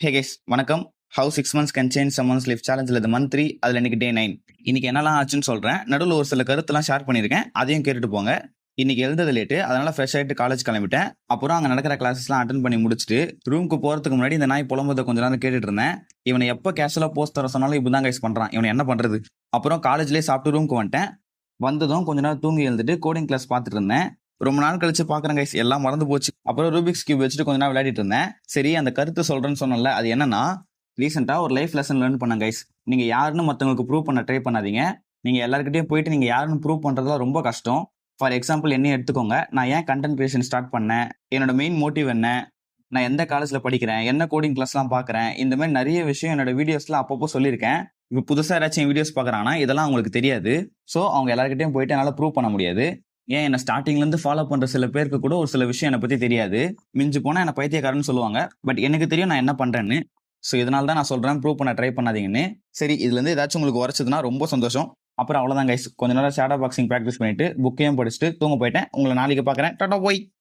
Hey guys வணக்கம். How 6 months can change someone's life சேலஞ்சில் இது month 3. அதில் இன்னைக்கு டே 9. இன்னைக்கு என்னெல்லாம் ஆச்சுன்னு சொல்கிறேன். நடுவில் ஒரு சில கருத்தெல்லாம் ஷேர் பண்ணியிருக்கேன், அதையும் கேட்டுட்டு போங்க. இன்னைக்கு எழுந்தது லேட்டு, அதனால ஃப்ரெஷ் ஆகிட்டு காலேஜ் கிளம்பிட்டேன். அப்புறம் அங்கே நடக்கிற கிளாஸஸ்லாம் அட்டன் பண்ணி முடிச்சுட்டு ரூமுக்கு போகிறதுக்கு முன்னாடி இந்த நாய் புலம்புறதை கொஞ்ச நேரம் கேட்டுட்டு இருந்தேன். இவனை எப்போ கேஷுவலாக போஸ்ட் தர சொன்னாலும் இப்படி தான் கைஸ் பண்ணுறான், இவனை என்ன பண்ணுறது. அப்புறம் காலேஜ்லேயே சாப்பிட்டு ரூமுக்கு வந்துட்டேன். வந்ததும் கொஞ்ச நேரம் தூங்கி எழுந்துட்டு கோடிங் கிளாஸ் பார்த்துட்டு இருந்தேன். ரொம்ப நாள் கழிச்சு பாக்குறேன் கைஸ், எல்லாம் மறந்து போச்சு. அப்புறம் ரூபிக்ஸ் கியூப் வச்சுட்டு கொஞ்ச நேரம் விளையாடிட்டு இருந்தேன். சரி, அந்த கருத்து சொல்றேன்னு சொன்னல, அது என்னன்னா, ரீசெண்டா ஒரு லைஃப் லெசன் லேர்ன் பண்ணேன் கைஸ். நீங்க யாருன்னு மத்தவங்களுக்கு ப்ரூவ் பண்ண ட்ரை பண்ணாதீங்க. நீங்க எல்லாருக்கிட்டையும் போயிட்டு நீங்க யாருன்னு ப்ரூவ் பண்றதுலாம் ரொம்ப கஷ்டம். ஃபார் எக்ஸாம்பிள் என்னையும் எடுத்துக்கோங்க. நான் ஏன் கண்டென்ட் கிரியேஷன் ஸ்டார்ட் பண்ணேன், என்னோட மெயின் மோட்டிவ் என்ன, நான் எந்த காலேஜ்ல படிக்கிறேன், என்ன கோடிங் கிளாஸ்லாம் பாக்குறேன், இந்த மாதிரி நிறைய விஷயம் என்னோட வீடியோஸ்ல அப்பப்போ சொல்லியிருக்கேன். இப்போ புதுசா யாராச்சும் வீடியோஸ் பாக்குறாங்கன்னா இதெல்லாம் அவங்களுக்கு தெரியாது. ஸோ அவங்க எல்லாருக்கிட்டையும் போயிட்டு என்னால் ப்ரூவ் பண்ண முடியாது. ஏன் என்ன ஸ்டார்டிங்ல இருந்து ஃபாலோ பண்ற சில பேருக்கு கூட ஒரு சில விஷயம் என்னை பத்தி தெரியாது. மிஞ்சு போனா என்ன பைத்தியக்காரன்னு சொல்லுவாங்க. பட் எனக்கு தெரியும் நான் என்ன பண்றேன்னு. ஸோ இதனால தான் நான் சொல்றேன், ப்ரூவ் பண்ண ட்ரை பண்ணாதீங்கன்னு. சரி, இதுல இருந்து ஏதாச்சும் உங்களுக்கு உரைச்சதுன்னா ரொம்ப சந்தோஷம். அப்புறம் அவ்வளவுதான் கைஸ், கொஞ்ச நேரம் ஷேடோ பாக்ஸிங் ப்ராக்டிஸ் பண்ணிட்டு புக்கையும் படிச்சுட்டு தூங்க போயிட்டேன். உங்களை நாளைக்கு பார்க்குறேன். டாடா போய்.